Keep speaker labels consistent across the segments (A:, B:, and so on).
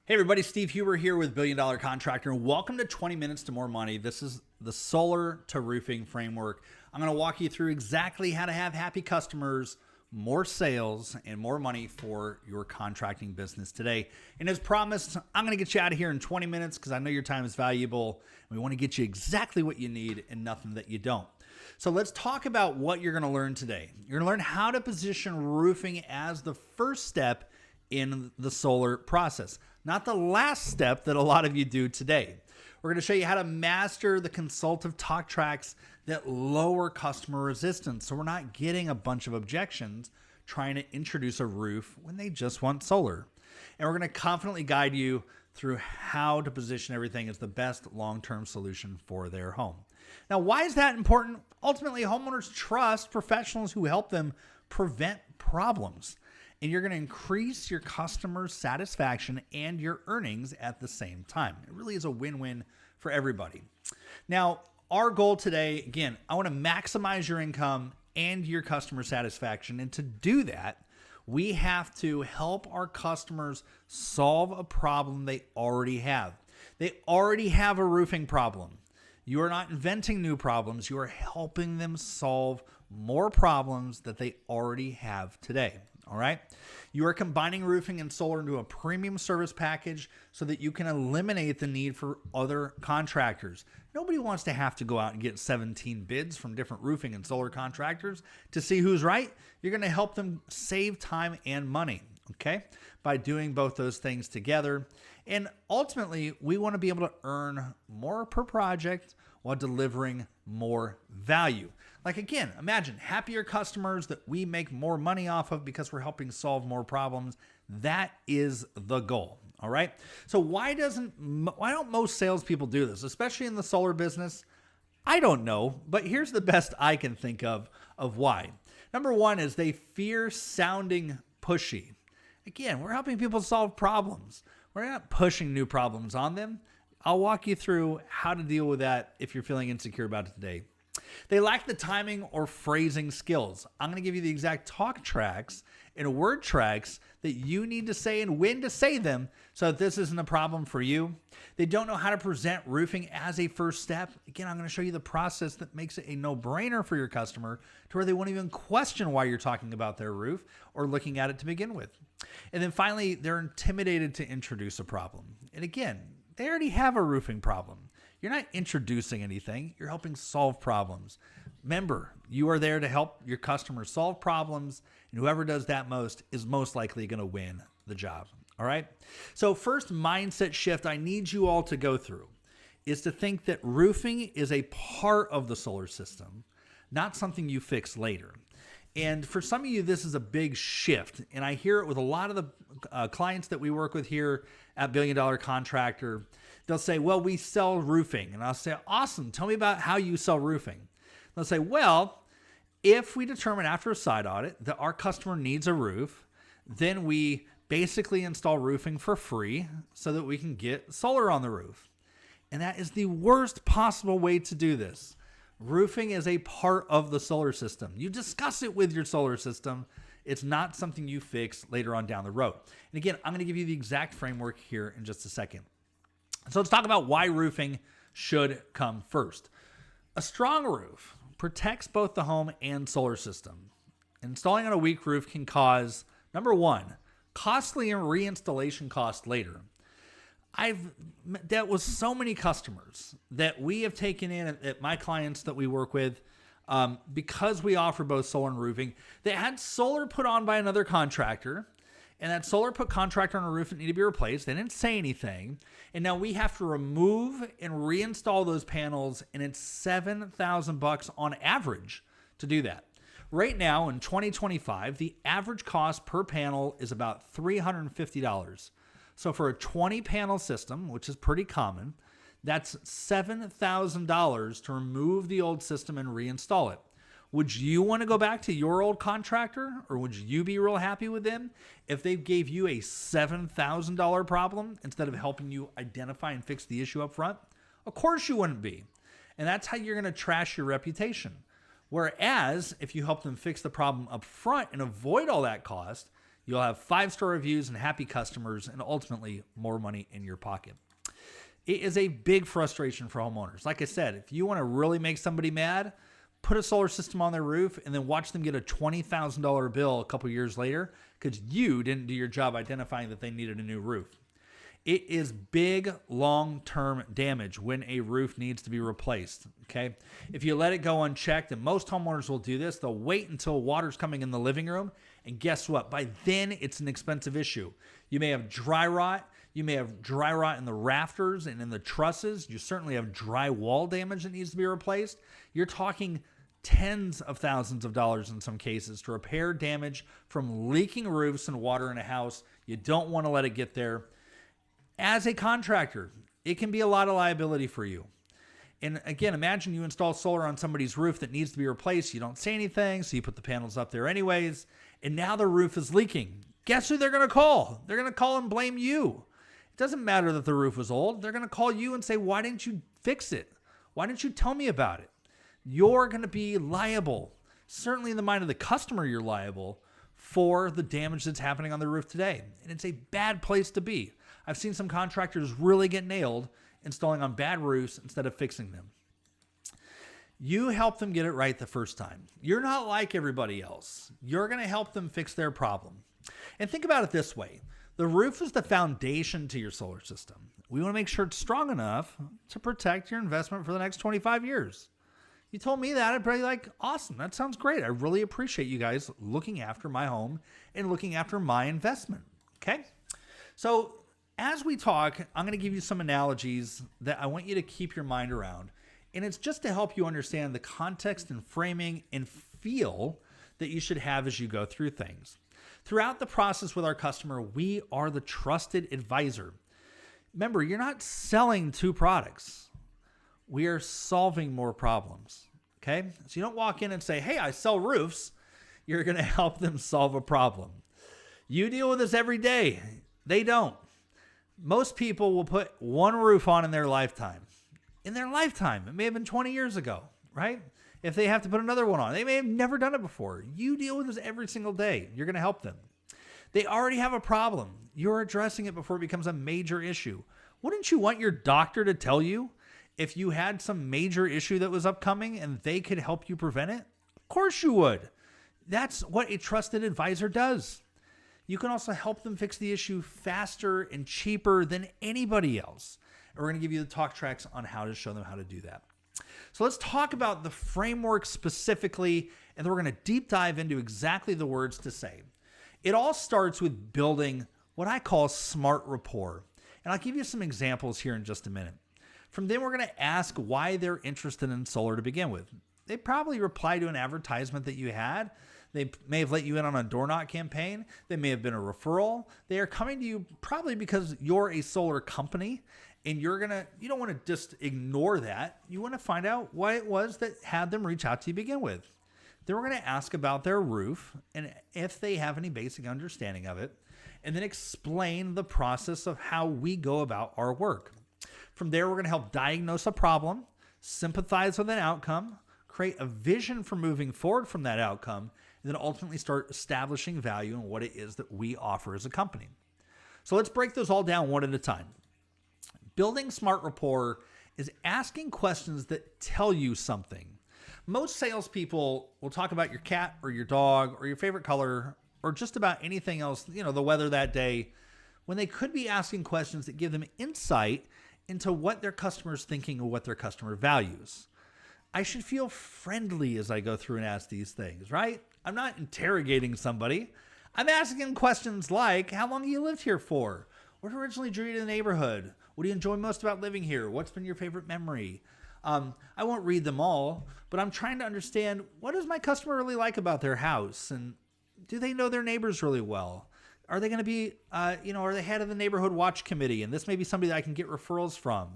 A: Hey everybody, Steve Huber here with Billion Dollar Contractor, and welcome to 20 Minutes to More Money. This is the solar to roofing framework. I'm going to walk you through exactly how to have happy customers, more sales, and more money for your contracting business today. And as promised, I'm going to get you out of here in 20 minutes because I know your time is valuable, and we want to get you exactly what you need and nothing that you don't. So let's talk about what you're going to learn today. You're going to learn how to position roofing as the first step in the solar process, not the last step that a lot of you do today. We're going to show you how to master the consultative talk tracks that lower customer resistance, so we're not getting a bunch of objections trying to introduce a roof when they just want solar. And we're going to confidently guide you through how to position everything as the best long-term solution for their home. Now, why is that important? Ultimately, homeowners trust professionals who help them prevent problems. And you're going to increase your customer satisfaction and your earnings at the same time. It really is a win-win for everybody. Now, our goal today, again, I want to maximize your income and your customer satisfaction. And to do that, we have to help our customers solve a problem they already have. They already have a roofing problem. You are not inventing new problems. You are helping them solve more problems that they already have today. All right. You are combining roofing and solar into a premium service package so that you can eliminate the need for other contractors. Nobody wants to have to go out and get 17 bids from different roofing and solar contractors to see who's right. You're going to help them save time and money, okay, by doing both those things together. And ultimately, we want to be able to earn more per project while delivering more value. Like, again, imagine happier customers that we make more money off of because we're helping solve more problems. That is the goal. All right. So why don't most salespeople do this, especially in the solar business? I don't know, but here's the best I can think of why. Number one is they fear sounding pushy. Again, we're helping people solve problems. We're not pushing new problems on them. I'll walk you through how to deal with that if you're feeling insecure about it today. They lack the timing or phrasing skills. I'm going to give you the exact talk tracks and word tracks that you need to say and when to say them so that this isn't a problem for you. They don't know how to present roofing as a first step. Again, I'm going to show you the process that makes it a no-brainer for your customer to where they won't even question why you're talking about their roof or looking at it to begin with. And then finally, they're intimidated to introduce a problem. And again, they already have a roofing problem. You're not introducing anything. You're helping solve problems. Remember, you are there to help your customers solve problems, and whoever does that most is most likely going to win the job. All right? So first mindset shift I need you all to go through is to think that roofing is a part of the solar system, not something you fix later. And for some of you, this is a big shift. And I hear it with a lot of the clients that we work with here at Billion Dollar Contractor. They'll say, well, we sell roofing. And I'll say, awesome. Tell me about how you sell roofing. They'll say, well, if we determine after a site audit that our customer needs a roof, then we basically install roofing for free so that we can get solar on the roof. And that is the worst possible way to do this. Roofing is a part of the solar system. You discuss it with your solar system. It's not something you fix later on down the road. And again, I'm going to give you the exact framework here in just a second. So let's talk about why roofing should come first. A strong roof protects both the home and solar system. Installing on a weak roof can cause, number one, costly reinstallation costs later. I've dealt with so many customers that we have taken in at my clients that we work with because we offer both solar and roofing. They had solar put on by another contractor, and that solar put contractor on a roof that needed to be replaced. They didn't say anything. And now we have to remove and reinstall those panels, and it's $7,000 on average to do that. Right now in 2025, the average cost per panel is about $350. So for a 20 panel system, which is pretty common, that's $7,000 to remove the old system and reinstall it. Would you want to go back to your old contractor, or would you be real happy with them if they gave you a $7,000 problem instead of helping you identify and fix the issue up front? Of course you wouldn't be. And that's how you're going to trash your reputation. Whereas if you help them fix the problem up front and avoid all that cost, You'll have 5-star reviews and happy customers and ultimately more money in your pocket. It is a big frustration for homeowners. Like I said, if you want to really make somebody mad, put a solar system on their roof and then watch them get a $20,000 bill a couple years later because you didn't do your job identifying that they needed a new roof. It is big long-term damage when a roof needs to be replaced, okay? If you let it go unchecked, and most homeowners will do this, they'll wait until water's coming in the living room, and guess what? By then, it's an expensive issue. You may have dry rot. You may have dry rot in the rafters and in the trusses. You certainly have drywall damage that needs to be replaced. You're talking tens of thousands of dollars in some cases to repair damage from leaking roofs and water in a house. You don't want to let it get there. As a contractor, it can be a lot of liability for you. And again, imagine you install solar on somebody's roof that needs to be replaced. You don't say anything, so you put the panels up there anyways, and now the roof is leaking. Guess who they're going to call? They're going to call and blame you. It doesn't matter that the roof was old. They're going to call you and say, why didn't you fix it? Why didn't you tell me about it? You're going to be liable. Certainly in the mind of the customer, you're liable for the damage that's happening on the roof today. And it's a bad place to be. I've seen some contractors really get nailed installing on bad roofs instead of fixing them. You help them get it right the first time. You're not like everybody else. You're going to help them fix their problem. And think about it this way. The roof is the foundation to your solar system. We want to make sure it's strong enough to protect your investment for the next 25 years. You told me that, I'd be like, awesome. That sounds great. I really appreciate you guys looking after my home and looking after my investment. Okay? So as we talk, I'm going to give you some analogies that I want you to keep your mind around. And it's just to help you understand the context and framing and feel that you should have as you go through things. Throughout the process with our customer, we are the trusted advisor. Remember, you're not selling 2 products. We are solving more problems. Okay? So you don't walk in and say, hey, I sell roofs. You're going to help them solve a problem. You deal with this every day. They don't. Most people will put 1 roof on in their lifetime. In their lifetime. It may have been 20 years ago, right? If they have to put another one on, they may have never done it before. You deal with this every single day. You're going to help them. They already have a problem. You're addressing it before it becomes a major issue. Wouldn't you want your doctor to tell you if you had some major issue that was upcoming and they could help you prevent it? Of course you would. That's what a trusted advisor does. You can also help them fix the issue faster and cheaper than anybody else. And we're going to give you the talk tracks on how to show them how to do that. So let's talk about the framework specifically, and then we're going to deep dive into exactly the words to say. It all starts with building what I call smart rapport. And I'll give you some examples here in just a minute. From then, we're going to ask why they're interested in solar to begin with. They probably reply to an advertisement that you had. They may have let you in on a door knock campaign. They may have been a referral. They are coming to you probably because you're a solar company and you don't want to just ignore that. You want to find out what it was that had them reach out to you to begin with. Then we're going to ask about their roof and if they have any basic understanding of it, and then explain the process of how we go about our work. From there, we're going to help diagnose a problem, sympathize with an outcome, create a vision for moving forward from that outcome, and then ultimately start establishing value in what it is that we offer as a company. So let's break those all down one at a time. Building smart rapport is asking questions that tell you something. Most salespeople will talk about your cat or your dog or your favorite color or just about anything else, the weather that day, when they could be asking questions that give them insight into what their customer is thinking or what their customer values. I should feel friendly as I go through and ask these things, right? I'm not interrogating somebody. I'm asking questions like, how long have you lived here for? What originally drew you to the neighborhood? What do you enjoy most about living here? What's been your favorite memory? I won't read them all, but I'm trying to understand, what does my customer really like about their house? And do they know their neighbors really well? Are they going to be, are they head of the neighborhood watch committee? And this may be somebody that I can get referrals from.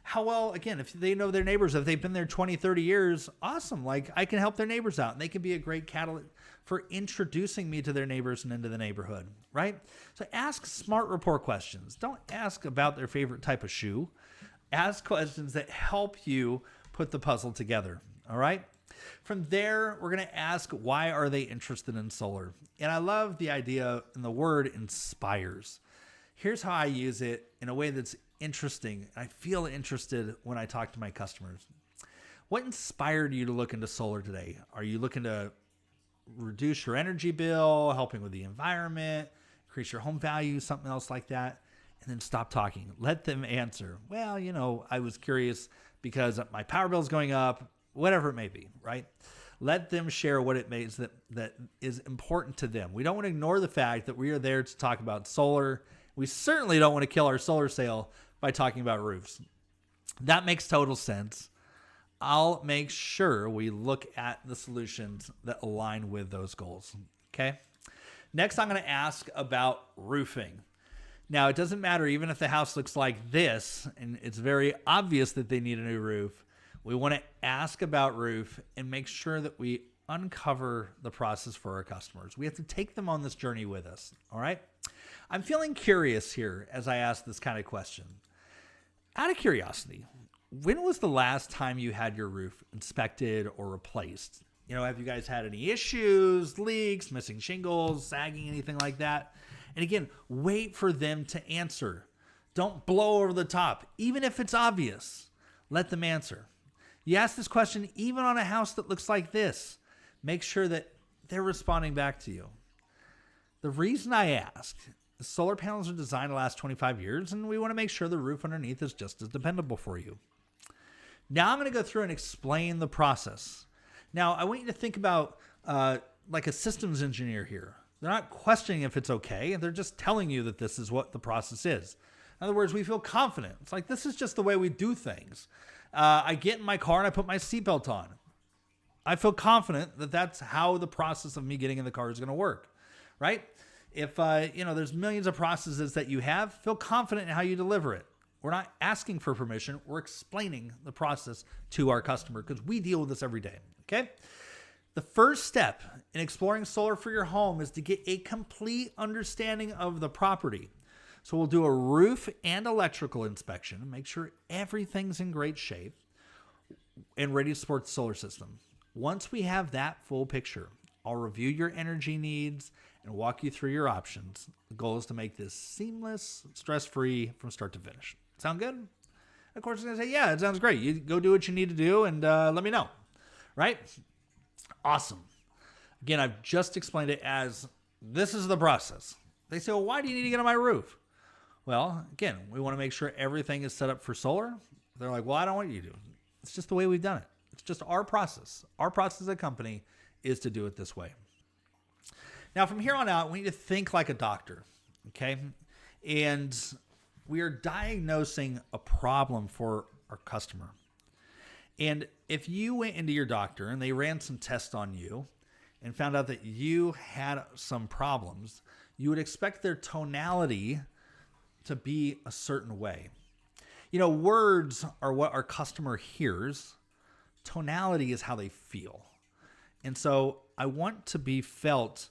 A: How well, again, if they know their neighbors, if they've been there 20, 30 years, awesome. Like, I can help their neighbors out. And they can be a great catalyst for introducing me to their neighbors and into the neighborhood, right? So ask smart rapport questions. Don't ask about their favorite type of shoe. Ask questions that help you put the puzzle together, all right? From there, we're going to ask, why are they interested in solar? And I love the idea and the word inspires. Here's how I use it in a way that's interesting. I feel interested when I talk to my customers. What inspired you to look into solar today? Are you looking to reduce your energy bill, helping with the environment, increase your home value, something else like that? And then stop talking. Let them answer. Well, I was curious because my power bill is going up, whatever it may be, right? Let them share what it means that is important to them. We don't want to ignore the fact that we are there to talk about solar. We certainly don't want to kill our solar sale by talking about roofs. That makes total sense. I'll make sure we look at the solutions that align with those goals. Okay. Next, I'm going to ask about roofing. Now, it doesn't matter even if the house looks like this and it's very obvious that they need a new roof. We want to ask about roof and make sure that we uncover the process for our customers. We have to take them on this journey with us. All right. I'm feeling curious here as I ask this kind of question. Out of curiosity, when was the last time you had your roof inspected or replaced? Have you guys had any issues, leaks, missing shingles, sagging, anything like that? And again, wait for them to answer. Don't blow over the top. Even if it's obvious, let them answer. You ask this question even on a house that looks like this. Make sure that they're responding back to you. The reason I ask, the solar panels are designed to last 25 years, and we want to make sure the roof underneath is just as dependable for you. Now I'm going to go through and explain the process. Now, I want you to think about like a systems engineer here. They're not questioning if it's okay, and they're just telling you that this is what the process is. In other words, we feel confident. It's like, this is just the way we do things. I get in my car and I put my seatbelt on. I feel confident that that's how the process of me getting in the car is going to work, right? If, there's millions of processes that you have, feel confident in how you deliver it. We're not asking for permission. We're explaining the process to our customer because we deal with this every day, okay? The first step in exploring solar for your home is to get a complete understanding of the property. So we'll do a roof and electrical inspection and make sure everything's in great shape and ready to support the solar system. Once we have that full picture, I'll review your energy needs and walk you through your options. The goal is to make this seamless, stress-free from start to finish. Sound good? Of course, I'm going to say, yeah, it sounds great. You go do what you need to do and let me know, right? Awesome. Again, I've just explained it as this is the process. They say, well, why do you need to get on my roof? Well, again, we want to make sure everything is set up for solar. They're like, well, I don't want you to. It's just the way we've done it. It's just our process. Our process as a company is to do it this way. Now, from here on out, we need to think like a doctor, okay? And we are diagnosing a problem for our customer. And if you went into your doctor and they ran some tests on you and found out that you had some problems, you would expect their tonality to be a certain way. Words are what our customer hears. Tonality is how they feel. And so I want to be felt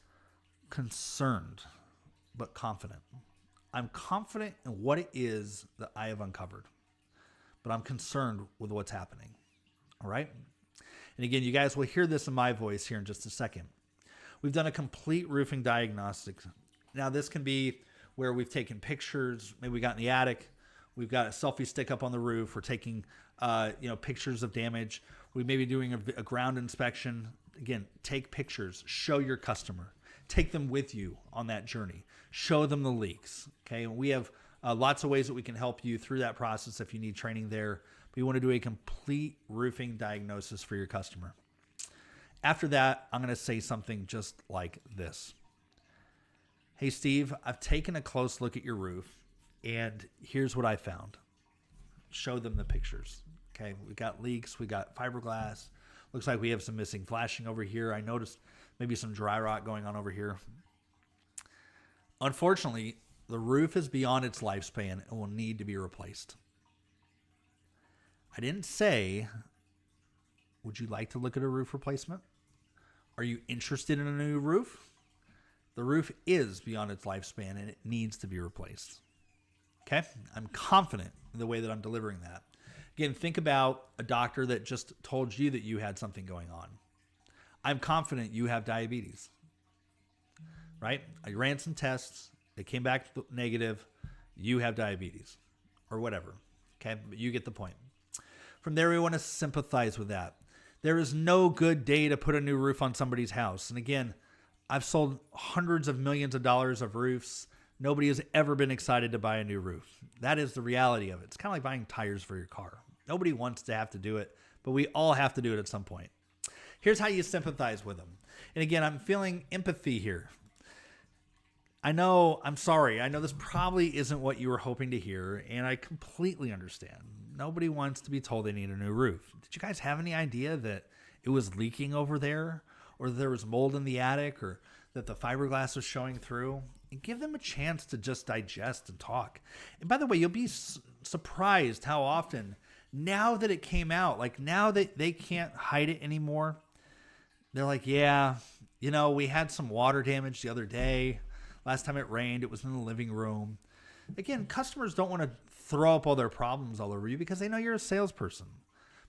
A: concerned, but confident. I'm confident in what it is that I have uncovered, but I'm concerned with what's happening. All right. And again, you guys will hear this in my voice here in just a second. We've done a complete roofing diagnostics. Now, this can be where we've taken pictures. Maybe we got in the attic. We've got a selfie stick up on the roof. We're taking, pictures of damage. We may be doing a ground inspection. Again, take pictures. Show your customer. Take them with you on that journey. Show them the leaks. Okay. And we have lots of ways that we can help you through that process if you need training there. But you want to do a complete roofing diagnosis for your customer. After that, I'm going to say something just like this. Hey, Steve, I've taken a close look at your roof, and here's what I found. Show them the pictures. Okay, we got leaks, we got fiberglass. Looks like we have some missing flashing over here. I noticed maybe some dry rot going on over here. Unfortunately, the roof is beyond its lifespan and will need to be replaced. I didn't say, would you like to look at a roof replacement? Are you interested in a new roof? The roof is beyond its lifespan and it needs to be replaced. Okay? I'm confident in the way that I'm delivering that. Again, think about a doctor that just told you that you had something going on. I'm confident you have diabetes, right? I ran some tests. They came back negative. You have diabetes or whatever. Okay, but you get the point. From there, we want to sympathize with that. There is no good day to put a new roof on somebody's house. And again, I've sold hundreds of millions of dollars of roofs. Nobody has ever been excited to buy a new roof. That is the reality of it. It's kind of like buying tires for your car. Nobody wants to have to do it, but we all have to do it at some point. Here's how you sympathize with them. And again, I'm feeling empathy here. I'm sorry. I know this probably isn't what you were hoping to hear, and I completely understand. Nobody wants to be told they need a new roof. Did you guys have any idea that it was leaking over there, or that there was mold in the attic, or that the fiberglass was showing through? And give them a chance to just digest and talk. And by the way, you'll be surprised how often, now that it came out, like now that they can't hide it anymore, they're like, yeah, we had some water damage the other day. Last time it rained, it was in the living room. Again, customers don't want to throw up all their problems all over you because they know you're a salesperson.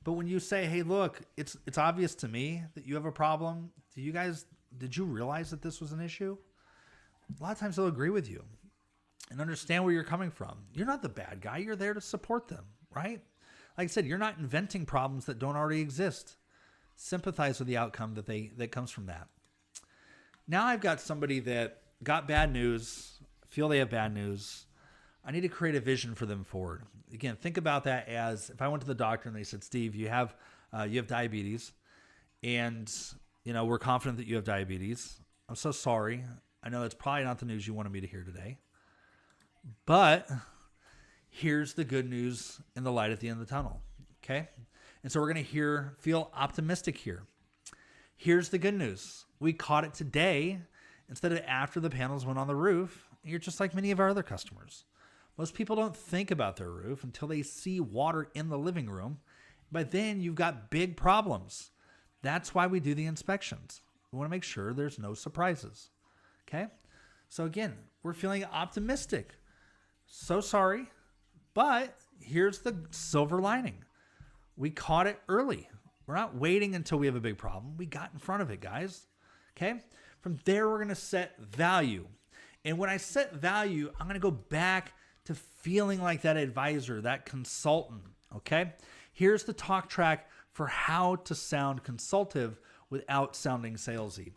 A: But when you say, hey, look, it's obvious to me that you have a problem. Did you realize that this was an issue? A lot of times they'll agree with you and understand where you're coming from. You're not the bad guy. You're there to support them, right? Like I said, you're not inventing problems that don't already exist. Sympathize with the outcome that comes from that. Now I've got somebody that got bad news, feel they have bad news. I need to create a vision for them forward. Again, think about that as if I went to the doctor and they said, Steve, you have diabetes, and we're confident that you have diabetes. I'm so sorry. I know that's probably not the news you wanted me to hear today, but here's the good news and the light at the end of the tunnel. Okay. And so we're going to feel optimistic here. Here's the good news. We caught it today instead of after the panels went on the roof. You're just like many of our other customers. Most people don't think about their roof until they see water in the living room. But then you've got big problems. That's why we do the inspections. We want to make sure there's no surprises. Okay? So again, we're feeling optimistic. So sorry, but here's the silver lining. We caught it early. We're not waiting until we have a big problem. We got in front of it, guys. Okay? From there, we're going to set value. And when I set value, I'm going to go back to feeling like that advisor, that consultant. Okay? Here's the talk track for how to sound consultative without sounding salesy.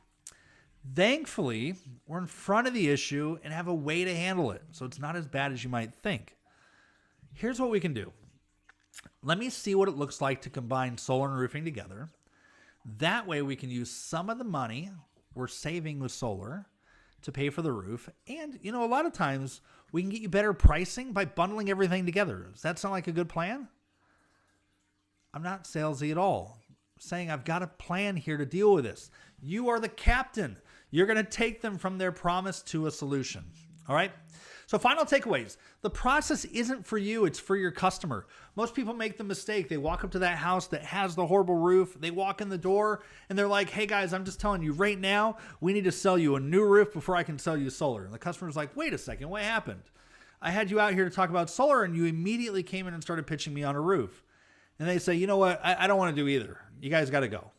A: Thankfully, we're in front of the issue and have a way to handle it, so it's not as bad as you might think. Here's what we can do. Let me see what it looks like to combine solar and roofing together. That way we can use some of the money we're saving with solar to pay for the roof. And, a lot of times we can get you better pricing by bundling everything together. Does that sound like a good plan? I'm not salesy at all. I'm saying I've got a plan here to deal with this. You are the captain. You're going to take them from their promise to a solution. All right? So final takeaways. The process isn't for you. It's for your customer. Most people make the mistake. They walk up to that house that has the horrible roof. They walk in the door and they're like, hey guys, I'm just telling you right now, we need to sell you a new roof before I can sell you solar. And the customer's like, wait a second, what happened? I had you out here to talk about solar and you immediately came in and started pitching me on a roof. And they say, you know what? I don't want to do either. You guys got to go.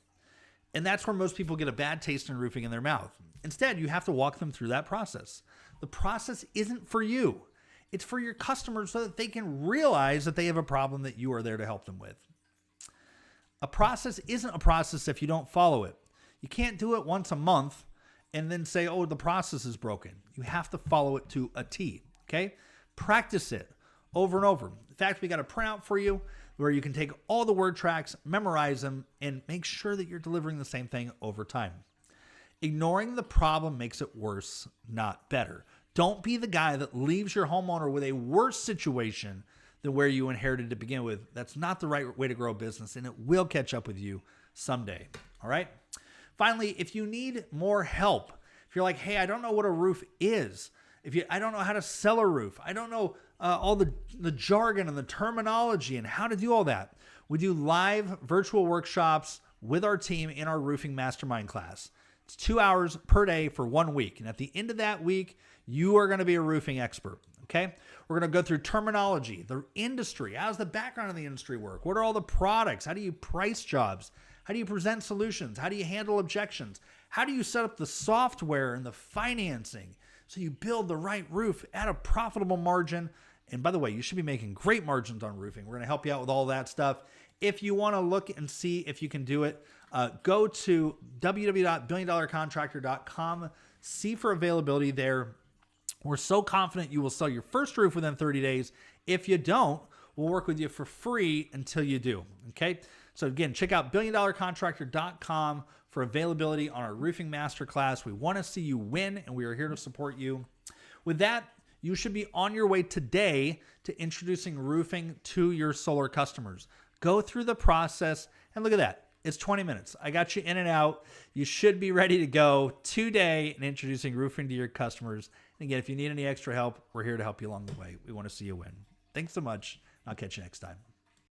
A: And that's where most people get a bad taste in roofing in their mouth. Instead, you have to walk them through that process. The process isn't for you. It's for your customers so that they can realize that they have a problem that you are there to help them with. A process isn't a process if you don't follow it. You can't do it once a month and then say, oh, the process is broken. You have to follow it to a T, okay? Practice it over and over. In fact, we got a printout for you where you can take all the word tracks, memorize them, and make sure that you're delivering the same thing over time. Ignoring the problem makes it worse, not better. Don't be the guy that leaves your homeowner with a worse situation than where you inherited to begin with. That's not the right way to grow a business, and it will catch up with you someday. All right? Finally, if you need more help, if you're like, hey, I don't know what a roof is, I don't know how to sell a roof, I don't know all the jargon and the terminology and how to do all that, we do live virtual workshops with our team in our roofing mastermind class. It's 2 hours per day for 1 week. And at the end of that week, you are going to be a roofing expert. Okay. We're going to go through terminology, the industry. How does the background of the industry work? What are all the products? How do you price jobs? How do you present solutions? How do you handle objections? How do you set up the software and the financing so you build the right roof at a profitable margin? And by the way, you should be making great margins on roofing. We're going to help you out with all that stuff. If you want to look and see if you can do it, go to www.billiondollarcontractor.com. See for availability there. We're so confident you will sell your first roof within 30 days. If you don't, we'll work with you for free until you do. Okay. So again, check out billiondollarcontractor.com for availability on our roofing masterclass. We want to see you win, and we are here to support you. With that, you should be on your way today to introducing roofing to your solar customers. Go through the process, and look at that. It's 20 minutes. I got you in and out. You should be ready to go today in introducing roofing to your customers. And again, if you need any extra help, we're here to help you along the way. We want to see you win. Thanks so much. I'll catch you next time.